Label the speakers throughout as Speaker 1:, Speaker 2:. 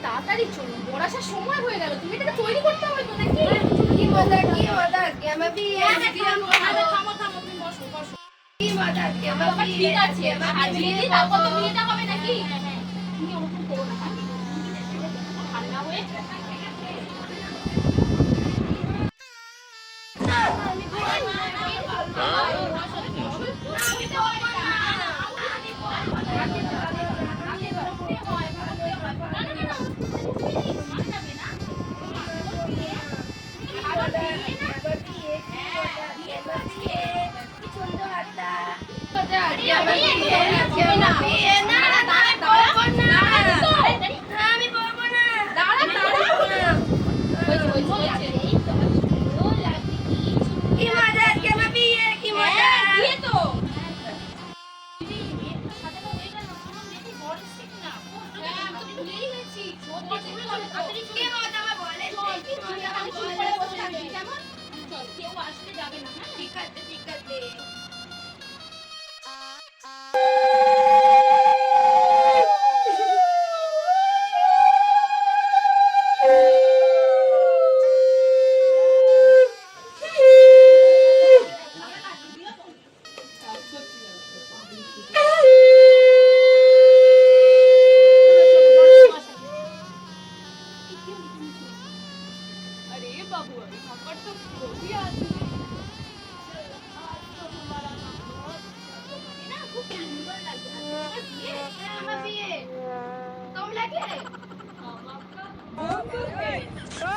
Speaker 1: তাড়াতাড়ি চলুন, বড়াসার সময় হয়ে গেল। তুমি এটাকে তৈরি করতে হবে তো নাকি?
Speaker 2: কি মজা কেমন বিয়ে
Speaker 1: থামো থামো, তুমি বসো বসো।
Speaker 2: কি মজা কেমন
Speaker 1: বাবা
Speaker 2: বিয়ে
Speaker 1: ঠিক আছে, আর বিয়ে তারপর তো বিয়েটা হবে নাকি? তুমি ওরকম করো না, হ্যাঁ? ঠান্ডা হয়ে কেউ আসতে যাবে না, হ্যাঁ?
Speaker 2: ঠিক আছে ঠিক আছে।
Speaker 1: अरे बाबू अभी खबर तो खोली आदमी খুব সুন্দর লাগে।
Speaker 2: আমার বিয়ে তোমরা কে?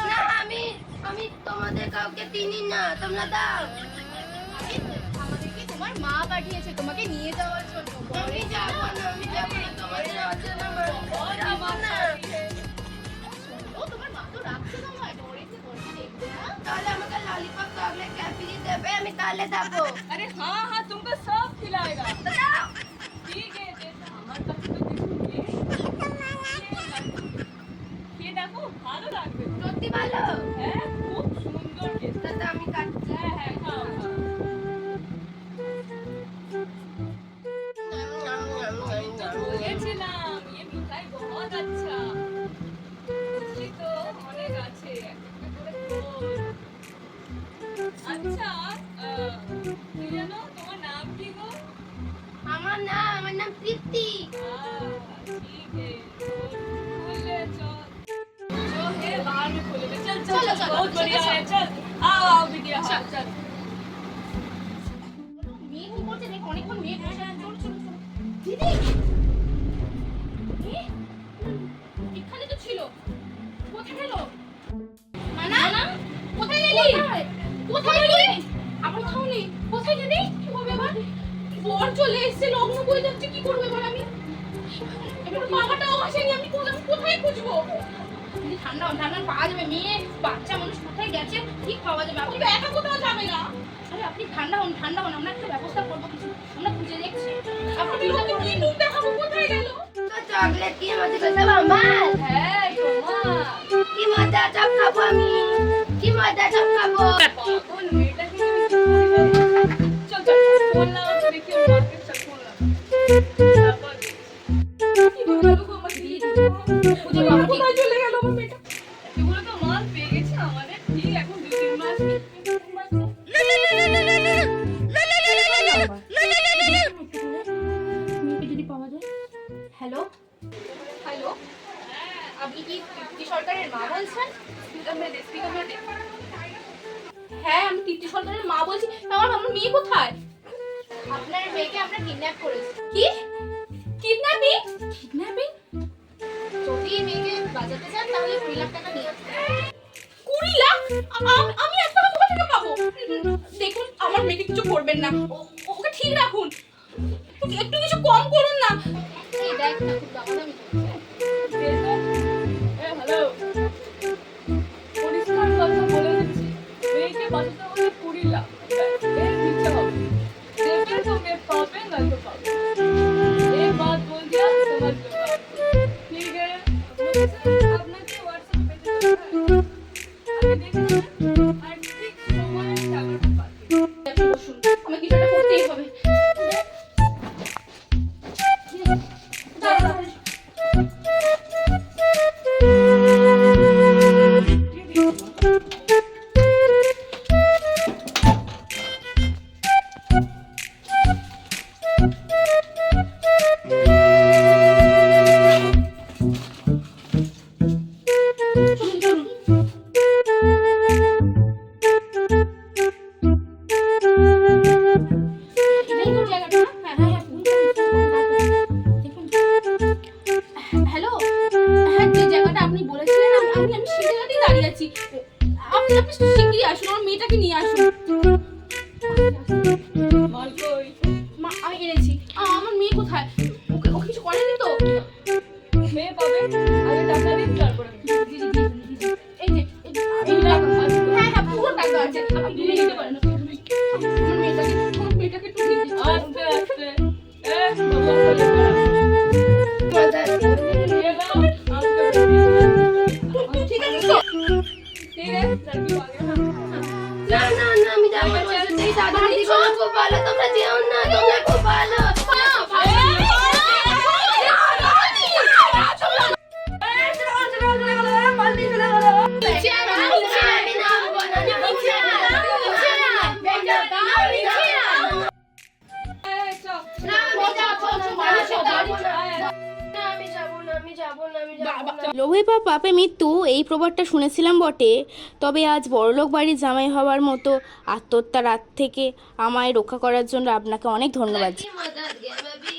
Speaker 2: না আমি তোমাদের কাউকে চিনি না, তোমরা দাও।
Speaker 1: আমাদেরকে তোমার মা পাঠিয়েছে তোমাকে নিয়ে যাওয়ার জন্য।
Speaker 2: আমি যাবো না তোমাদের অচেনা মানুষ যাবো না।
Speaker 1: ও তোমার মা তো রাখছে তোমায়, ডরেছে তোমাকে দেখবে না।
Speaker 2: তাহলে আমাকে ললিপপ চকলেট ক্যাডবেরি দেবে, আমি তাহলে যাবো।
Speaker 1: अरे हाँ हाँ तुमको सब खिलाएगा।
Speaker 2: দাও।
Speaker 1: ठीक है जैसे আমার কাছে তো কিছু নেই। খেয়ে দেখো, ভালো লাগবে।
Speaker 2: সত্যি ভালো?
Speaker 1: হ্যাঁ খুব সুন্দর টেস্ট।
Speaker 2: তাহলে আমি কাটছি।
Speaker 1: হ্যাঁ হ্যাঁ খাও খাও। বলেছিলাম ये मिठाई बहुत अच्छा। বুঝলি তো অনেক আছে, একটা করে খোল। আচ্ছা কি জানো তোমার নাম কি গো?
Speaker 2: আমার নাম তৃপ্তি।
Speaker 1: ठीक है खोले चल जो है बाहर में खोले चल चल चल बहुत बढ़िया है चल आओ आओ बिटिया चल चल মেয়ে কি করছে দেখ, অনেকক্ষণ মেয়ে বসে আছে। চল চল চল দিদি এখানে তো ছিল, কোথায় গেল? মানা কোথায় গেলি? কোথায় গেলি? আমার কোথাও নেই। কোথায় গেলি? কি হবে এবার? বর চলে এসেছে, লগ্ন বয়ে যাচ্ছে, কি করবো এবার আমি? এবার বাবাটাও আসেনি, আমি কোথায় খুঁজবো? ঠান্ডা ঠান্ডা পাওয়া যাবে, মেয়ে বাচ্চা মানুষ কোথায় গেছে ঠিক পাওয়া যাবে। আপনি তো একা কোথাও যাবে না। আরে আপনি ঠান্ডা হন আমরা একটা ব্যবস্থা করবো, কিছু আমরা খুঁজে দেখছি। আপনি লোকে কি মুখ দেখাবো, কোথায় গেল?
Speaker 2: তো চকলেট কি মজা করতে আমার?
Speaker 1: হ্যাঁ তোমার
Speaker 2: কি মজা চপ খাবো আমি, কি মজা চপ খাবো।
Speaker 1: পাগল মেয়েটাকে চল চল ফোন লাগাও তো দেখি ওর মাকে চল ফোন লাগাও। তারপর কি বলবো গো আমার দিয়ে দিল খুঁজে বাবা কোথায় চলে গেল আমার মেয়েটা? এগুলো তো মাল পেয়ে গেছে আমাদের, ঠিক এখন 2-3 মাস
Speaker 2: হ্যালো
Speaker 1: হ্যালো আপনি কি তৃপ্তি সরকারের মা বলছেন? হ্যাঁ আমি তৃপ্তি সরকারের মা বলছি। আমার মেয়ে কোথায়? আপনার মেয়েকে আমরা কিডন্যাপ করেছি। কি কিডন্যাপিং? কিডন্যাপিং? যদি মেয়েকে বাঁচাতে চান তাহলে 20 লাখ টাকা নিয়ে আসতে হবে। 20 লাখ? আমি এত টাকা কোথা থেকে পাবো? দেখুন আমার মেয়েকে কিছু করবেন না, ওকে ঠিক রাখুন, একটু কিছু কম করুন না। এই দেখ না খুব দামাদামি করছে। হ্যালো পরিষ্কার কথা বলে দিচ্ছি, মেয়েকে বাঁচাতে হলে 20 লাখ এর দিতে হবে। দেবেন তো মেয়ে পাবে না তো পাবে। एक बात बोल दिया समझ लो बात। ठीक है আপনাকে হোয়াটসঅ্যাপ পেজে আমি দেখেছি আর ঠিক সময়ে টাকাটা পাঠিয়ে দেব। বসুন আমাকে কিছুটা করতেই হবে। দাঁড়া মেয়েটাকে নিয়ে আসুন।
Speaker 3: মাল কই?
Speaker 1: মা আমি এনেছি। আমার মেয়ে কোথায়? ওকে ও কিছু করেনি তো?
Speaker 3: মেয়ে পাবে, আগে টাকা দিন তারপরে।
Speaker 1: এই যে এই টাকা আছে। হ্যাঁ হ্যাঁ পুরো টাকা আছে, আপনি তুলে নিতে পারেন। আমার মেয়েটাকে একটু দিন।
Speaker 3: আস্তে আস্তে বাবা বলে দিয়ে দাও, আস্তে
Speaker 1: ঠিক আছে তো?
Speaker 3: ঠিক আছে রাখি আগে।
Speaker 2: না না না আমি যাবো না এই দাদা দিদি খুব ভালো তোমরা যেও না তোমরা খুব ভালো আমি নামবো না নিচে আমি যাবো না
Speaker 4: লোভে পাপ পাপে মৃত্যু, এই প্রবাদটা শুনেছিলাম বটে, তবে আজ বড়লোক বাড়ির জামাই হওয়ার মতো আত্মহত্যার হাত থেকে আমায় রক্ষা করার জন্য আপনাকে অনেক ধন্যবাদ।
Speaker 2: मदद गया मैं भी